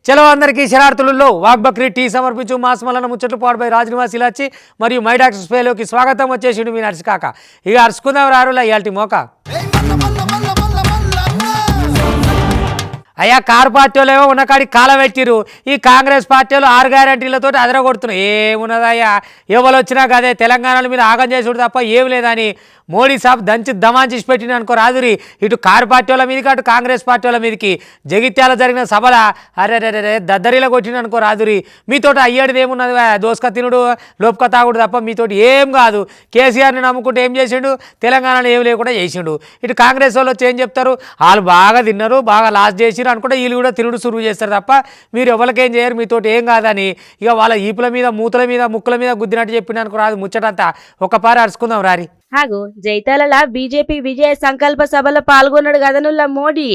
చలో అందరికీ శరార్థులలో వాగ్బక్రీ టీ సమర్పించు మాస్మలన ముచ్చట్లు పాడుపై రాజనివాస్ ఇలాచి మరియు మై డాక్టర్ స్పేలోకి స్వాగతం వచ్చేసిండు మీ నర్సికాక ఇక అరుచుకుందాం రారులా ఇయాల్టి మోక అయ్యా కారు పార్టీలో ఉన్న కాడికి కాల పెట్టిరు ఈ కాంగ్రెస్ పార్టీలో 6 గ్యారంటీలతో అదరగొడుతున్నాయి ఏమున్నదయ్యా ఎవరు వచ్చినా కదే తెలంగాణలో మీరు ఆగం చేసుడు తప్ప ఏం లేదని మోడీ సాబ్ దంచి దమాంచి పెట్టిన అనుకో రాదురి ఇటు కారు పార్టీల మీదకి అటు కాంగ్రెస్ పార్టీల మీదకి జగిత్యాల జరిగిన సభల అరే దద్దరిలో కొట్టిన అనుకో రాదురి మీతోటి అయ్యేది ఏమున్నది దోసుక తినుడు లోపుక తాగుడు తప్ప మీతోటి ఏం కాదు కేసీఆర్ని నమ్ముకుంటే ఏం చేసిండు తెలంగాణలో ఏం లేకుండా చేసిండు ఇటు కాంగ్రెస్ వాళ్ళు వచ్చి ఏం చెప్తారు వాళ్ళు బాగా తిన్నారు బాగా లాస్ చేసిరు అనుకుంటే వీళ్ళు కూడా తినుడు సురువు చేస్తారు తప్ప మీరు ఎవరికేం చేయరు మీతోటి ఏం కాదని ఇక వాళ్ళ ఈపుల మీద మూతుల మీద ముక్కుల మీద గుద్దినట్టు చెప్పిన అనుకో రాదు ముచ్చటంతా ఒక్కపారి అరుచుకుందాం రారి హాగో జైతాల బీజేపీ విజయ సంకల్ప సభలో పాల్గొన్నాడు గదనుల్లా మోడీ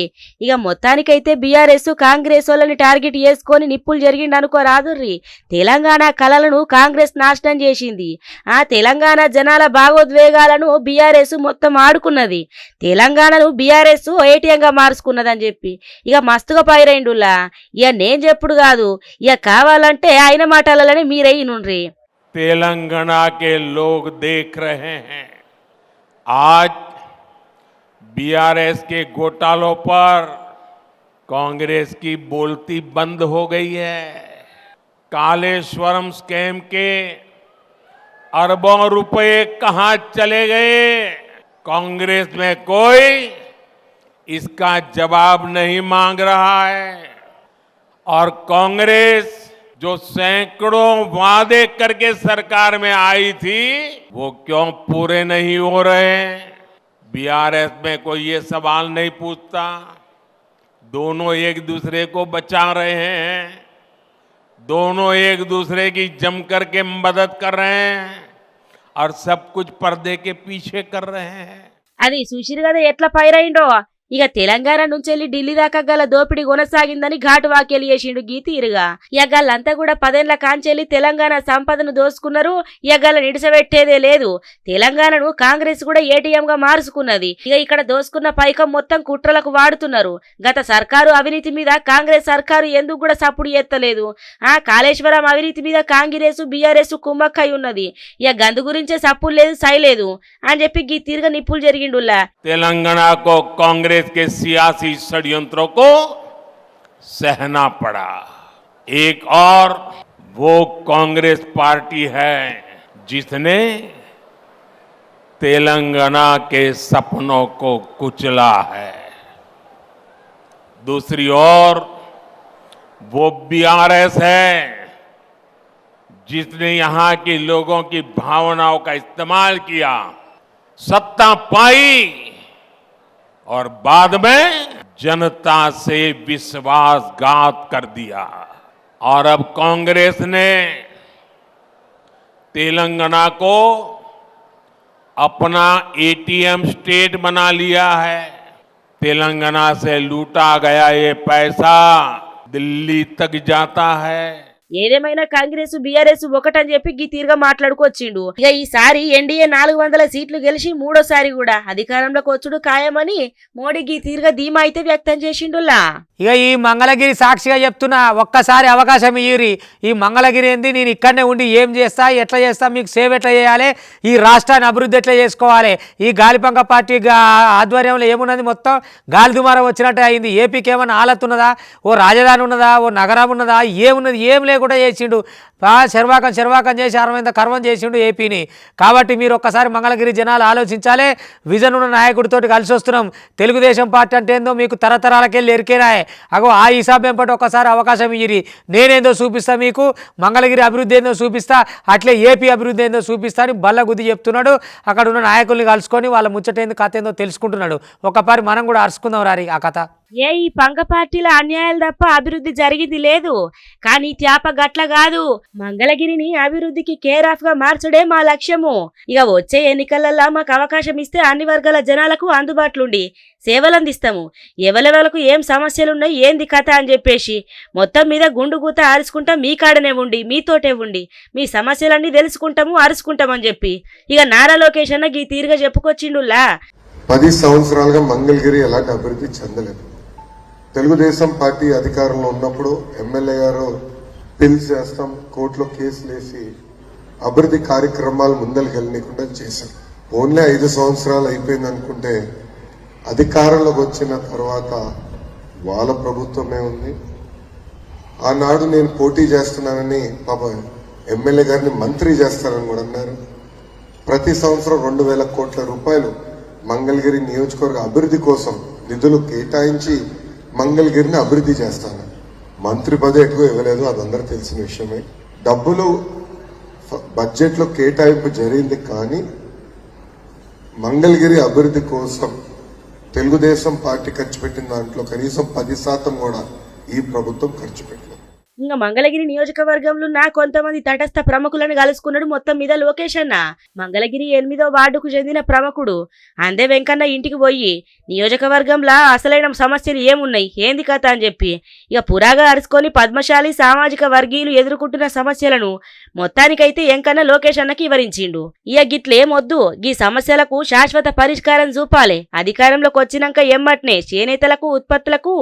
ఇక మొత్తానికైతే బీఆర్ఎస్ కాంగ్రెస్ వాళ్ళని టార్గెట్ చేసుకొని నిప్పులు జరిగిండు అనుకో రాదుర్రి తెలంగాణ కళలను కాంగ్రెస్ నాశనం చేసింది ఆ తెలంగాణ జనాల భావోద్వేగాలను బీఆర్ఎస్ మొత్తం ఆడుకున్నది తెలంగాణను బీఆర్ఎస్ ఏటీఎంగా మార్చుకున్నదని చెప్పి ఇక మస్తుగా పైరైండులా ఇక నేను చెప్పుడు కాదు ఇక కావాలంటే ఆయన మాటలని మీరయ్యనుండ్రి तेलंगाना के लोग देख रहे हैं आज बीआरएस के घोटालों पर कांग्रेस की बोलती बंद हो गई है। कालेश्वरम स्कैम के अरबों रुपए कहां चले गए, कांग्रेस में कोई इसका जवाब नहीं मांग रहा है और कांग्रेस जो सैकड़ों वादे करके सरकार में आई थी वो क्यों पूरे नहीं हो रहे। बीआरएस में कोई ये सवाल नहीं पूछता, दोनों एक दूसरे को बचा रहे हैं, दोनों एक दूसरे की जम करके मदद कर रहे हैं और सब कुछ पर्दे के पीछे कर रहे हैं। అది చూసిరు కదా ఎట్లా పైరైండో ఇక తెలంగాణ నుంచి వెళ్ళి ఢిల్లీ దాకా గల దోపిడీ కొనసాగిందని ఘాటు వ్యాఖ్యలు చేసిండు గీతీరుగా ఇక గల్లంతా కూడా 10 ఏళ్ల కాంచెల్లి తెలంగాణ సంపదను దోసుకున్నారు ఇక గల నిడిసబెట్టేదే లేదు తెలంగాణను కాంగ్రెస్ కూడా ఏటీఎం గా మార్చుకున్నది ఇక ఇక్కడ దోసుకున్న పైకం మొత్తం కుట్రలకు వాడుతున్నారు గత సర్కారు అవినీతి మీద కాంగ్రెస్ సర్కారు ఎందుకు కూడా సప్పుడు ఎత్తలేదు ఆ కాళేశ్వరం అవినీతి మీద కాంగ్రెస్ బీఆర్ఎస్ కుమ్మక్కై ఉన్నది ఇక గందు గురించే సప్పుడు లేదు సైలేదు అని చెప్పి గీతీరుగా నిప్పులు జరిగిండులా तेलंगाना को कांग्रेस के सियासी षड्यंत्रों को सहना पड़ा। एक और वो कांग्रेस पार्टी है जिसने तेलंगाना के सपनों को कुचला है, दूसरी ओर वो बीआरएस है जिसने यहां के लोगों की भावनाओं का इस्तेमाल किया, सत्ता पाई और बाद में जनता से विश्वासघात कर दिया। और अब कांग्रेस ने तेलंगाना को अपना एटीएम स्टेट बना लिया है। तेलंगाना से लूटा गया ये पैसा दिल्ली तक जाता है। ఏదేమైనా కాంగ్రెస్ బీఆర్ఎస్ ఒకటని చెప్పి గీతీరుగా మాట్లాడుకొచ్చిండు ఇక ఈసారి ఎన్డీఏ 400 సీట్లు గెలిచి మూడోసారి కూడా అధికారంలోకి వచ్చుడు ఖాయమని మోడీ గీతీరుగా ధీమా అయితే వ్యక్తం చేసిండులా ఇక ఈ మంగళగిరి సాక్షిగా చెప్తున్నా ఒక్కసారి అవకాశం ఇయ్యిరి ఈ మంగళగిరి ఏంది నేను ఇక్కడనే ఉండి ఏం చేస్తా ఎట్లా చేస్తా మీకు సేవ్ ఎట్లా చేయాలి ఈ రాష్ట్రాన్ని అభివృద్ధి ఎట్లా చేసుకోవాలి ఈ గాలిపంక పార్టీ ఆధ్వర్యంలో ఏమున్నది మొత్తం గాలి దుమారం వచ్చినట్టే అయింది ఏపీకి ఏమన్నా ఆలత్ ఉన్నదా ఓ రాజధాని ఉన్నదా ఓ నగరం ఉన్నదా ఏమున్నది ఏం లేకుండా చేసిండు శర్వాకం చేసి అరవింద కర్వం చేసిండు ఏపీని కాబట్టి మీరు ఒక్కసారి మంగళగిరి జనాలు ఆలోచించాలి విజన్ ఉన్న నాయకుడితోటి కలిసి వస్తున్నాం తెలుగుదేశం పార్టీ అంటే ఏందో మీకు తరతరాలకెళ్ళి ఎరికేనాయే అగో ఆ హిసాబ్ వెంపటి ఒక్కసారి అవకాశం ఇయ్యి నేనేందో చూపిస్తా మీకు మంగళగిరి అభివృద్ధి ఏందో చూపిస్తా అట్లే ఏపీ అభివృద్ధి ఏందో చూపిస్తా అని బల్ల గుద్ది చెప్తున్నాడు అక్కడ ఉన్న నాయకుల్ని కలుసుకొని వాళ్ళ ముచ్చటేందో కథ ఏందో తెలుసుకుంటున్నాడు ఒక్కపారి మనం కూడా అరుచుకుందాం రారి ఆ కథ ఈ పంగ పార్టీల అన్యాయాలు తప్ప అభివృద్ధి జరిగింది లేదు కానీ త్యాప గట్ల కాదు మంగళగిరిని అభివృద్ధికి కేర్ ఆఫ్ గా మార్చడే మా లక్ష్యము ఇక వచ్చే ఎన్నికలలో మాకు అవకాశం ఇస్తే అన్ని వర్గాల జనాలకు అందుబాటులుండి సేవలు అందిస్తాము ఎవరెవరకు ఏం సమస్యలున్నాయి ఏంది కథ అని చెప్పేసి మొత్తం మీద గుండు గూత అరుచుకుంటా మీ కాడనే ఉండి మీతోటే ఉండి మీ సమస్యలన్నీ తెలుసుకుంటాము అరుచుకుంటామని చెప్పి ఇక నారా లోకేష్ అన్న ఈ తీరుగా చెప్పుకొచ్చిండులా 10 సంవత్సరాలుగా మంగళగిరి ఎలాంటి అభివృద్ధి చెందలేదు. తెలుగుదేశం పార్టీ అధికారంలో ఉన్నప్పుడు ఎమ్మెల్యే గారు బిల్స్ చేస్తాం, కోర్టులో కేసులు వేసి అభివృద్ధి కార్యక్రమాలు ముందరికి చేశాం. ఓన్లీ 5 సంవత్సరాలు అయిపోయింది అనుకుంటే అధికారంలోకి వచ్చిన తర్వాత వాళ్ళ ప్రభుత్వమే ఉంది. ఆనాడు నేను పోటీ చేస్తున్నానని పాప ఎమ్మెల్యే గారిని మంత్రి చేస్తారని కూడా అన్నారు. ప్రతి సంవత్సరం 2,000 కోట్ల రూపాయలు మంగళగిరి నియోజకవర్గ అభివృద్ధి కోసం నిధులు కేటాయించి మంగళగిరిని అభివృద్ధి చేస్తాను. మంత్రి పదవి ఎక్కువ ఇవ్వలేదు, అది అందరూ తెలిసిన విషయమే. డబ్బులు బడ్జెట్ లో కేటాయింపు జరిగింది, కానీ మంగళగిరి అభివృద్ధి కోసం తెలుగుదేశం పార్టీ ఖర్చు పెట్టిన దాంట్లో కనీసం 10% కూడా ఈ ప్రభుత్వం ఖర్చు పెట్టలేదు. ఇంకా మంగళగిరి నియోజకవర్గంలో నా కొంతమంది తటస్థ ప్రముఖులను కలుసుకున్నాడు మొత్తం మీద లోకేష్ అన్న. మంగళగిరి 8వ వార్డుకు చెందిన ప్రముఖుడు అందే వెంకన్న ఇంటికి పోయి నియోజకవర్గంలో అసలైన సమస్యలు ఏమున్నాయి, ఏంది కథ అని చెప్పి ఇక పురాగా అరుచుకొని పద్మశాలి సామాజిక వర్గీయులు ఎదుర్కొంటున్న సమస్యలను మొత్తానికైతే వెంకన్న లోకేష్ అన్నకి వివరించిండు. ఇక గిట్లేమొద్దు, గీ సమస్యలకు శాశ్వత పరిష్కారం చూపాలి, అధికారంలోకి వచ్చినాక ఎమ్మట్నే చేనేతలకు ఉత్పత్తులకు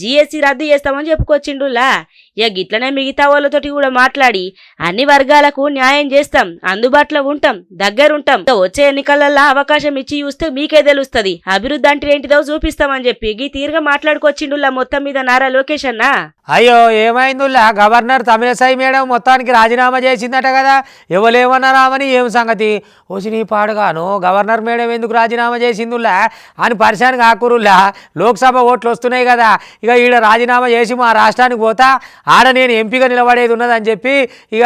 జీఎస్టీ రద్దు చేస్తామని చెప్పుకొచ్చిండులా. ఇక గిట్లనే మిగతా వాళ్ళతోటి కూడా మాట్లాడి అన్ని వర్గాలకు న్యాయం చేస్తాం, అందుబాటులో ఉంటాం, దగ్గరుంటాం, వచ్చే ఎన్నికలలో అవకాశం ఇచ్చి చూస్తే మీకే తెలుస్తుంది అభివృద్ధి అంటే ఏంటిదో చూపిస్తామని చెప్పి గీ తీరుగా మాట్లాడుకొచ్చిండులా మొత్తం మీద నారా లోకేష్ అన్న. అయ్యో ఏమైందిలా, గవర్నర్ తమిళసాయి మేడం మొత్తానికి రాజీనామా చేసిందట కదా, ఎవలేమన్నారామని ఏం సంగతి వచ్చి నీ పాడుగాను గవర్నర్ మేడం ఎందుకు రాజీనామా చేసిందిలా అని పరిశాన్ కాకురులా. లోక్సభ ఓట్లు వస్తున్నాయి కదా, ఇక ఈడ రాజీనామా చేసి మా రాష్ట్రానికి పోతా, ఆడ నేను ఎంపీగా నిలబడేది ఉన్నదని చెప్పి ఇక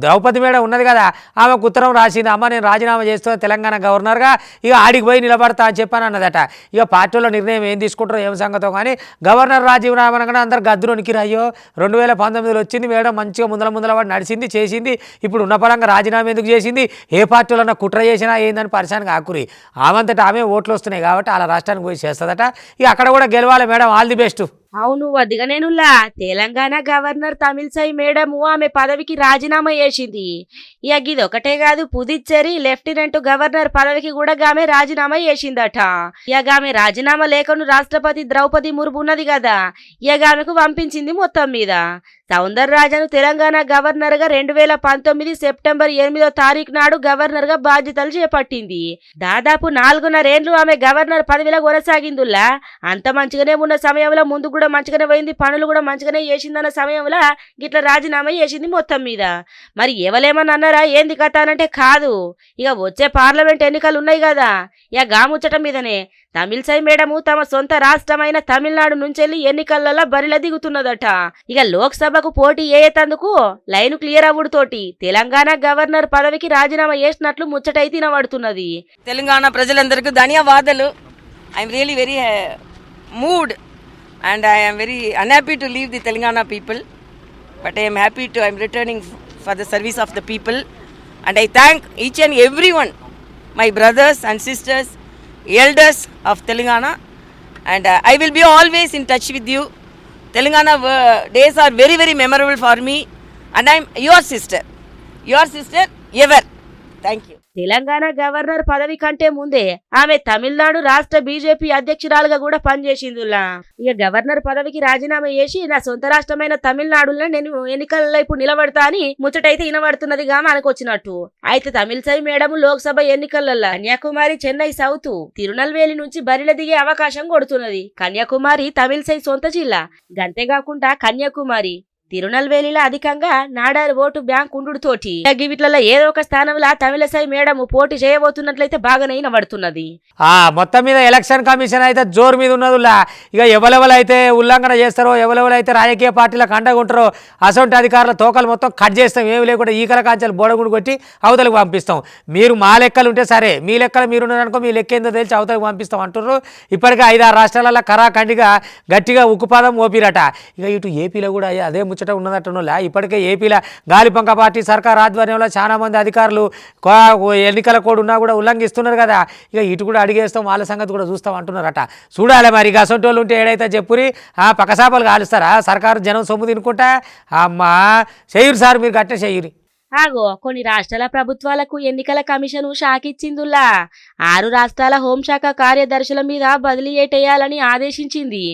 ద్రౌపది మేడం ఉన్నది కదా, ఆమెకు ఉత్తరం రాసింది, అమ్మ నేను రాజీనామా చేస్తున్నా తెలంగాణ గవర్నర్గా, ఇక ఆడికి పోయి నిలబడతా అని చెప్పని అన్నదట. ఇక పార్టీలో నిర్ణయం ఏం తీసుకుంటారో ఏం సంగతో కానీ గవర్నర్ రాజీనామా అనగానే అందరు గద్దులోనికి రాయో 2019లో వచ్చింది మేడం, మంచిగా ముందల వాడు నడిచింది చేసింది, ఇప్పుడు ఉన్న పరంగా రాజీనామా ఎందుకు చేసింది, ఏ పార్టీలో కుట్ర చేసినా ఏందని పరిశాన్ కాకురి, ఆమంతటా ఆమె ఓట్లు వస్తున్నాయి కాబట్టి అలా రాష్ట్రానికి పోయి చేస్తుందట. ఇక అక్కడ కూడా గెలవాలి మేడం, ఆల్ ది బెస్ట్. అవును వద్దుగా నేనులా తెలంగాణ గవర్నర్ తమిళసై మేడము ఆమె పదవికి రాజీనామా చేసింది. ఇక ఇది ఒకటే కాదు, పుదుచ్చేరి లెఫ్టినెంట్ గవర్నర్ పదవికి కూడా ఆమె రాజీనామా చేసిందట. ఇక ఆమె రాజీనామా లేఖను రాష్ట్రపతి ద్రౌపది ముర్ము ఉన్నది కదా, ఇక ఆమెకు పంపించింది. మొత్తం మీద సౌందరరాజను తెలంగాణ గవర్నర్ గా 2019 సెప్టెంబర్ 8వ తారీఖు నాడు గవర్నర్ గా బాధ్యతలు చేపట్టింది. దాదాపు 4.5 ఏళ్లు ఆమె గవర్నర్ పదవిలో కొనసాగిందుల్లా. అంత మంచిగానే ఉన్న సమయంలో ముందు కూడా మంచిగానే పోయింది, పనులు కూడా మంచిగానే చేసిందన్న సమయంలో గిట్ల రాజీనామా చేసింది. మొత్తం మీద మరి ఎవలేమని అన్నారా ఏంది కథ అనంటే కాదు, ఇక వచ్చే పార్లమెంట్ ఎన్నికలు ఉన్నాయి కదా, ఇక గాముచ్చట మీదనే తమిళసై మేడము తమ సొంత రాష్ట్రమైన తమిళనాడు నుంచి ఎన్నికలలో బరిలో దిగుతున్నదట. ఇక లోక్సభకు పోటీ ఏయేతందుకు లైన్ క్లియర్ అవ్వడుతోటి తెలంగాణ గవర్నర్ పదవికి రాజీనామా చేసినట్లు ముచ్చటైతే వినబడుతున్నది. తెలంగాణ ప్రజలందరికీ ధన్యవాదాలు. I'm really very mood and I am very unhappy to leave the Telangana people, but I am happy to I am returning for the service of the people, and I thank each and everyone, my brothers and sisters, elders of Telangana, and I will be always in touch with you. Telangana days are very very memorable for me, and I am your sister ever. Thank you. Telangana governor పదవి కంటే ముందే ఆమె తమిళనాడు రాష్ట్ర BJP అధ్యక్షురాలుగా కూడా పనిచేసిందిలా. ఇక governor పదవికి రాజీనామా చేసి నా సొంత రాష్ట్రమైన తమిళనాడులో నేను ఎన్నికల్లో ఇప్పుడు నిలబడతా అని ముచ్చటైతే వినబడుతున్నదిగా మనకొచ్చినట్టు. అయితే తమిళసై మేడం లోక్సభ ఎన్నికలలో కన్యాకుమారి, చెన్నై సౌత్, తిరునల్వేలి నుంచి బరిలో దిగే అవకాశం కొడుతున్నది. కన్యాకుమారి తమిళసై సొంత జిల్లా, గంతేకాకుండా కన్యాకుమారి తిరునల్వేలిలో అధికంగా నాడారి ఓటు బ్యాంక్ ఉండుతోటి వీటిలలో ఏదో ఒక స్థానంలో తమిళసై మేడం పోటీ చేయబోతున్నట్లయితే బాగానే వినబడుతున్నది. మొత్తం మీద ఎలక్షన్ కమిషన్ అయితే జోరు మీద ఉన్నదిలా. ఇక ఎవరెవరైతే ఉల్లంఘన చేస్తారో, ఎవరెవరైతే రాజకీయ పార్టీలకు అండగుంటారో అసొంటి అధికారుల తోకలు మొత్తం కట్ చేస్తాం, ఏమి లేకుండా ఈకల కాంచెలు బోడగుడు కొట్టి అవతలకు పంపిస్తాం. మీరు మా లెక్కలు ఉంటే సరే, మీ లెక్కలు మీరున్నారనుకో, మీ లెక్క ఏందో తెలిసి అవతలకు పంపిస్తాం అంటున్నారు. ఇప్పటికే 5-6 రాష్ట్రాలలో కరాఖండిగా గట్టిగా ఉక్కుపాదం మోపిరట. ఇక ఇటు ఏపీలో కూడా అదే ఉన్నదట్టులా. ఇప్పటికే ఏపీలో గాలిపంక పార్టీ సర్కార్ ఆధ్వర్యంలో చాలా మంది అధికారులు ఎన్నికల కోడ్ ఉన్నా కూడా ఉల్లంఘిస్తున్నారు కదా. ఇక ఇటు కూడా అడిగేస్తాం, వాళ్ళ సంగతి కూడా చూస్తాం అంటున్నారట. చూడాలి మరి అసొంటోళ్ళు ఉంటే ఏడైతే చెప్పురి పక్కసాపలు కాలుస్తారా సర్కారు జనం సొమ్ము తినుకుంటా. అమ్మా చెయ్యరు సార్, మీరు గట్టే చెయ్యరు. ఆగో కొన్ని రాష్ట్రాల ప్రభుత్వాలకు ఎన్నికల కమిషన్ షాక్ ఇచ్చిందుల్లా 6 రాష్ట్రాల హోంశాఖ కార్యదర్శుల మీద బదిలీ ఏటేయాలని ఆదేశించింది.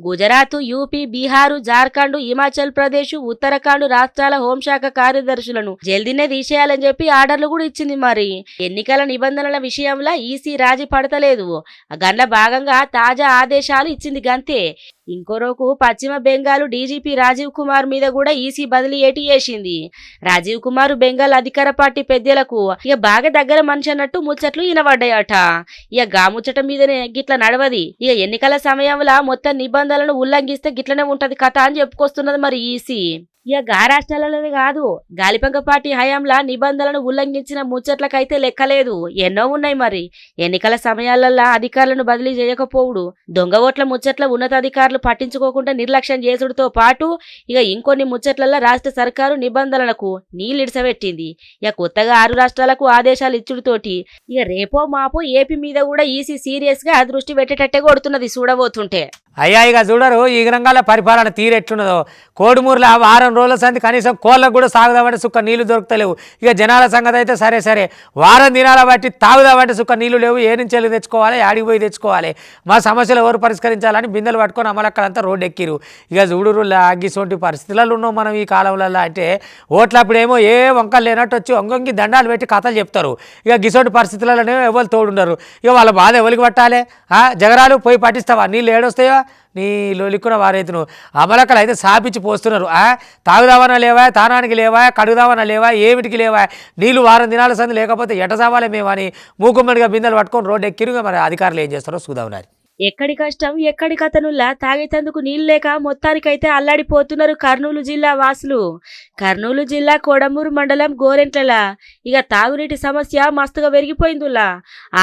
గుజరాత్, యూపీ, బీహార్, జార్ఖండ్, హిమాచల్ ప్రదేశ్, ఉత్తరాఖండ్ రాష్ట్రాల హోంశాఖ కార్యదర్శులను జల్దీనే తీసేయాలని చెప్పి ఆర్డర్లు కూడా ఇచ్చింది. మరి ఎన్నికల నిబంధనల విషయంలో ఈసీ రాజీ పడతలేదు. గండ్ల భాగంగా తాజా ఆదేశాలు ఇచ్చింది గంతే. ఇంకోరోకు పశ్చిమ బెంగాల్ డీజీపీ రాజీవ్ కుమార్ మీద కూడా ఈసీ బదిలీ ఏటి చేసింది. రాజీవ్ కుమార్ బెంగాల్ అధికార పార్టీ పెద్దలకు ఇక బాగా దగ్గర మనిషి అన్నట్టు ముచ్చట్లు వినబడ్డాయట. ఇక గా ముచ్చట మీదనే గిట్ల నడవది. ఇక ఎన్నికల సమయంలో మొత్తం నిబంధనలను ఉల్లంఘిస్తే గిట్లనే ఉంటది కథ అని చెప్పుకొస్తున్నది మరి ఈసీ. ఇక గా రాష్ట్రాలలోనే కాదు, గాలిపంక పార్టీ హయాంలా నిబంధనలను ఉల్లంఘించిన ముచ్చట్లకైతే లెక్కలేదు, ఎన్నో ఉన్నాయి. మరి ఎన్నికల సమయాలల్లా అధికారులను బదిలీ చేయకపోవుడు, దొంగ ఓట్ల ముచ్చట్ల ఉన్నతాధికారులు పట్టించుకోకుండా నిర్లక్ష్యం చేసుడుతో పాటు ఇక ఇంకొన్ని ముచ్చట్లల్లో రాష్ట్ర సర్కారు నిబంధనలకు నీళ్ళిడిసబెట్టింది. ఇక కొత్తగా 6 రాష్ట్రాలకు ఆదేశాలు ఇచ్చుడుతోటి ఇక రేపో మాపో ఏపీ మీద కూడా ఈసీ సీరియస్ గా దృష్టి పెట్టేటట్టే కొడుతున్నది చూడబోతుంటే. అయ్యా ఇక చూడరు ఈ రంగాల పరిపాలన తీరెట్లున్నదో. కోడుమూరులో వారం రోజుల సంది కనీసం కోళ్ళకు కూడా సాగుదామంటే సుక్క నీళ్లు దొరుకుతలేవు. ఇక జనాల సంగతి అయితే సరే వారం దినాల బట్టి తాగుదామంటే సుక్క నీళ్లు లేవు. ఏ నుంచి వెళ్ళి తెచ్చుకోవాలి, ఆడికి పోయి తెచ్చుకోవాలి. మా సమస్యలు ఎవరు పరిష్కరించాలని బిందెలు పట్టుకొని అమలక్కలంతా రోడ్డు ఎక్కిరు. ఇక చూడురు అగ్గిసోంటి పరిస్థితులలో ఉన్నాం మనం ఈ కాలంలో. అంటే ఓట్లప్పుడేమో ఏ వంకలు లేనట్టు వచ్చి వంగొంగి దండాలు పెట్టి కథలు చెప్తారు. ఇక గిసోంటి పరిస్థితులలోనే ఎవరు తోడుండరు. ఇక వాళ్ళ బాధ ఎవరికి పట్టాలి? జగరాలు పోయి పట్టిస్తావా? నీళ్ళు ఏడొస్తాయో నీ లొలిక్కున వారైతును. అమలక్కలు అయితే సాపించి పోస్తున్నారు. తాగుదామన్నా లేవా, తానానికి లేవా, కడుగుదామన్నా లేవా, ఏమిటికి లేవా? నీళ్ళు వారం దినాల సంది లేకపోతే ఎట సావాలే మేము అని మూకుమ్మడిగా బిందెలు పట్టుకొని రోడ్డు ఎక్కిరుగా. మరి అధికారులు ఏం చేస్తారో చూద్దామన్నారు. ఎక్కడి కష్టం ఎక్కడి కథనుల్లా తాగేతందుకు నీళ్ళు లేక మొత్తానికైతే అల్లాడిపోతున్నారు కర్నూలు జిల్లా వాసులు. కర్నూలు జిల్లా కోడమూరు మండలం గోరెంట్ల ఇక తాగునీటి సమస్య మస్తుగా పెరిగిపోయిందిలా.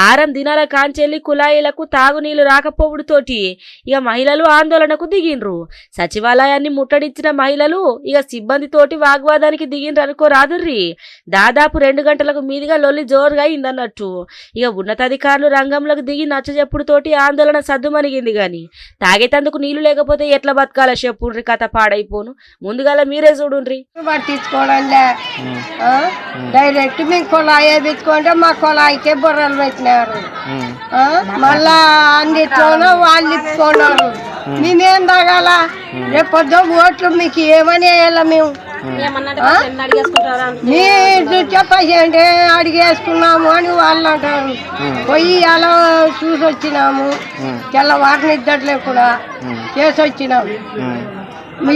6 దినాల కాంచెల్లి కుళాయిలకు తాగునీళ్లు రాకపోవడంతోటి ఇక మహిళలు ఆందోళనకు దిగిండ్రు. సచివాలయాన్ని ముట్టడించిన మహిళలు ఇక సిబ్బందితోటి వాగ్వాదానికి దిగిండ్రు అనుకోరాదుర్రి. దాదాపు 2 గంటలకు మీదుగా లొల్లి జోరుగా అయిందన్నట్టు. ఇక ఉన్నతాధికారులు రంగంలోకి దిగి నచ్చజెప్పుడుతోటి ఆందోళన సద్దుమణిగింది. గాని తాగేతందుకు నీళ్లు లేకపోతే ఎట్లా బతకాల చెప్పుండ్రి, కథ పాడైపోను. ముందుగాల మీరే చూడుండ్రి. పట్టించుకోవడంలే డైరెక్ట్ మేము కొలాయి తెచ్చుకుంటే మా కొలాయికే బుర్రలు పెట్టినారు. మళ్ళా అన్నిట్లోనూ వాళ్ళు ఇచ్చుకున్నారు. మేమేం తాగాల? రేపు పొద్దు ఓట్లు మీకు ఏమని వేయాల? మేము మీరు చెప్పండి అడిగేసుకున్నాము అని వాళ్ళు అంటారు. పోయి అలా చూసి వచ్చినాము, తెల్లవారిని ఇద్దట్లే కూడా చేసి వచ్చినాము.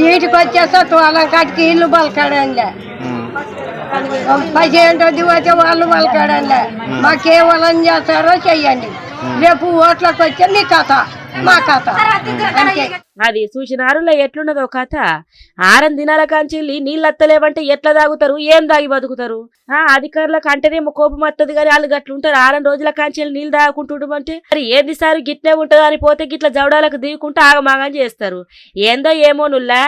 వీటికి వచ్చేస్తా తోలం కాటికి ఇల్లు బలకాడంలే, 15 పోతే వాళ్ళు బలకాడంలే. మాకేవలం చేస్తారో చెయ్యండి. రేపు ఓట్లకు వచ్చే మీ కథ మా కథ అంతే. అది సూచనారులో ఎట్లున్నదో కథ. 6 దినాల కాంచెల్లి నీళ్ళు అత్తలేవంటే ఎట్లా తాగుతారు, ఏం తాగి బతుకుతారు? అధికారులకు అంటేనేమో కోపం వస్తుంది కానీ వాళ్ళు గట్లుంటారు. 6 రోజుల కాంచెల్లి నీళ్ళు తాగుకుంటుంటే మరి ఏది సారి గిట్నే ఉంటుందో అని పోతే గిట్ల జవడాలకు దిగుకుంటూ ఆగమాగం చేస్తారు. ఏందో ఏమో నుల్లా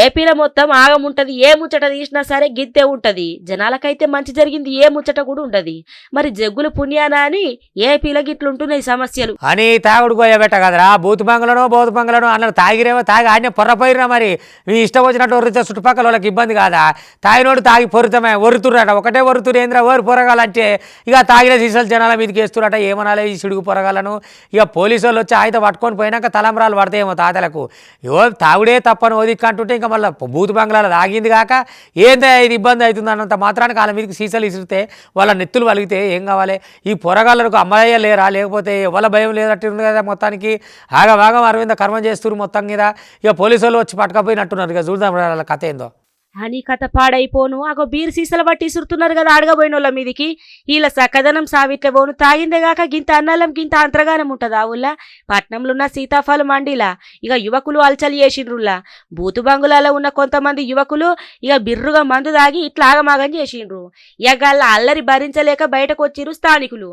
ఏపీలో మొత్తం ఆగం ఉంటది. ఏ ముచ్చట తీసినా సరే గిత్తే ఉంటది. జనాలకైతే మంచి జరిగింది ఏ ముచ్చట కూడా ఉండదు. మరి జగ్గులు పుణ్యానా అని ఏపీలో గిట్లుంటున్నాయి సమస్యలు అని తాగుడు పోయబెట్ట కదరా. బూతు బంగ్లను అన్న తాగిరేమో తాగి ఆడనే పొర్రపోయిరా. మరి మీ ఇష్టం వచ్చినట్టు ఒరితే చుట్టుపక్కల వాళ్ళకి ఇబ్బంది కాదా? తాగినోడు తాగి పొరుతమే ఒరుతురట. ఒకటే ఒరుతురు ఏంద్రా ఓరు పొరగాలంటే ఇక తాగిన సీసాలు జనాల మీదకి వేస్తురట. ఏమనాలి ఈ సిడుగు పొరగాలను? ఇక పోలీసు వాళ్ళు వచ్చి ఆయన పట్టుకొని పోయినాక తలంబరాలు పడతాయేమో తాతలకు. తాగుడే తప్పని ఓదిక్కంటుంటే ఇంకా మళ్ళీ బూతు బంగ్లాలో తాగింది కాక ఏందా ఇది ఇబ్బంది అవుతుంది అన్నంత మాత్రానికి వాళ్ళ మీదకి సీసాలు ఇసిరితే వాళ్ళ నెత్తులు వలిగితే ఏం కావాలి? ఈ పొరగాళ్ళకు అమ్మాయి లేరా? లేకపోతే ఎవరి భయం లేదట్టు ఉంది కదా. మొత్తానికి ఆగం అరవింద కర్మం చేస్తున్నారు మొత్తం మీద. ఇక పోలీసు వాళ్ళు వచ్చి పట్టుకపోయినట్టున్నారు. ఇక చూద్దాం వాళ్ళ కథ ఏందో అని. కథ పాడైపోను. అగో బీర్ సీసలు బట్టి ఇసురుతున్నారు కదా అడగబోయిన వాళ్ళ మీదికి. వీళ్ళ సక్కదనం సావిట్లే పోను. తాగిందేగాక గింత అన్నలం గింత అంతరగానం ఉంటుందా? ఊళ్ళ పట్నంలో ఉన్న సీతాఫలం మండిలా ఇక యువకులు అల్చలి చేసిండ్రులా. బూతు బంగులలో ఉన్న కొంతమంది యువకులు ఇక బిర్రుగా మందు దాగి ఇట్లా ఆగమాగం చేసిండ్రు. ఇక గల్ల అల్లరి భరించలేక బయటకు వచ్చిర్రు స్థానికులు.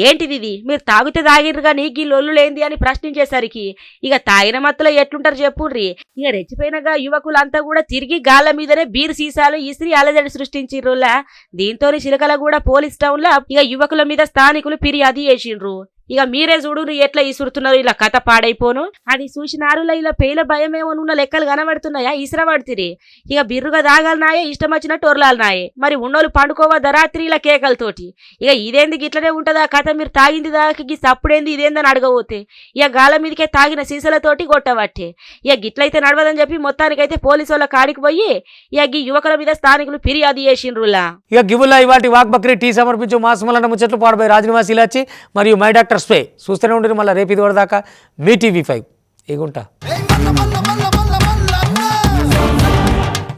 ఏంటిది మీరు తాగితే తాగిర్రు కానీ ఈ లొల్లు లేంది అని ప్రశ్నించేసరికి ఇక తాగిన మత్తులో ఎట్లుంటారు చెప్పుర్రి. ఇక రెచ్చిపోయినగా యువకులంతా కూడా తిరిగి గాళ్ళ మీదనే బీర్ సీసాలు ఇసిరి అలజడి సృష్టించిర్రులా. దీంతో చిలకలగూడ పోలీస్ టౌన్ లో ఇక యువకుల మీద స్థానికులు ఫిర్యాదు చేసిండ్రు. ఇక మీరే చూడు ఎట్లా ఇసురుతున్నారు ఇలా కథ పాడైపోను. అది చూసినారులా ఇలా పేల భయమేమో ఉన్న లెక్కలు కనబడుతున్నాయా ఇసురబడితిరి. ఇక బిర్రుగా దాగాలనాయే ఇష్టం వచ్చినట్టు ఒరలాలనాయే. మరి ఉన్నోళ్ళు పండుకోవద్ద రాత్రి ఇలా కేకలతోటి. ఇక ఇదేంది గిట్లనే ఉంటదా కథ, మీరు తాగింది దాకి సప్పుడేంది ఇదేందని అడగబోతే ఇక గాల మీదకే తాగిన సీసలతోటి కొట్టబట్టే. ఇక గిట్లయితే నడవదని చెప్పి మొత్తానికైతే పోలీసు వాళ్ళ కాడికి పోయి ఇక ఈ యువకుల మీద స్థానికులు ఫిర్యాదు చేసిండ్రులా. ఇక గిబుల్లా ఇవాటి వాక్ బక్రీ టీ సమర్పించు మాసమలన్న ముచ్చట్లు పాడబోయే రాజనివాస్ ఇలాచి మరియు మై డాక్టర్ స్ప్రే చూస్తూనే ఉంటుంది. మళ్ళీ రేపు ఇది వరదాకా మీ TV5 ఇగుంటా.